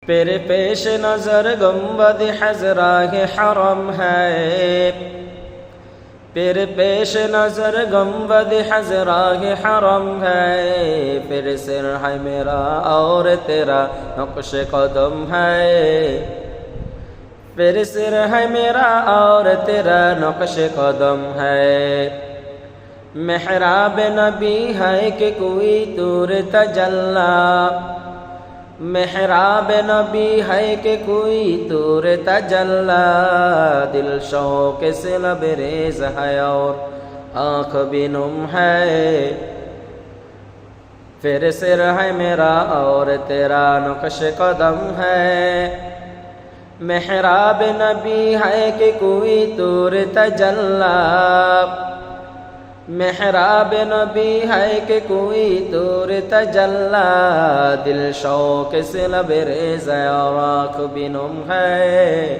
پھر پیش نظر گنبد خضراہ حرم ہے، پھر پیش نظر گنبد خضراہ حرم ہے، پھر سر ہے میرا اور تیرا نقش قدم ہے، پھر سر ہے میرا اور تیرا نقش قدم ہے۔ محراب نبی ہے کہ کوئی طور تجلی، محراب نبی ہے کہ کوئی طور تجلی، دل شوق سے لبریز ہے اور آنکھ بھی نم ہے، پھر سر ہے میرا اور تیرا نقش قدم ہے۔ محراب نبی ہے کہ کوئی طور تجلی، محراب نبی ہے کہ کوئی طور تجلی، دل شوق سے لبریز ہے اور آنکھ بھی نم ہے،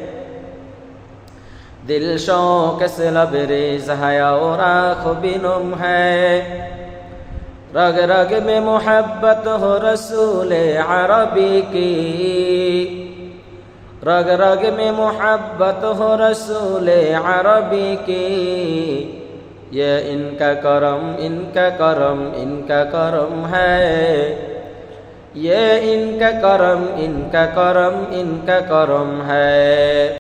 دل شوق سے لبریز ہے اور آنکھ بھی نم ہے۔ رگ رگ میں محبت ہو رسول عربی کی، رگ رگ میں محبت ہو رسول عربی کی، یہ ان کا کرم ان کا کرم ان کا کرم ہے، یہ ان کا کرم ان کا کرم ان کا کرم ہے۔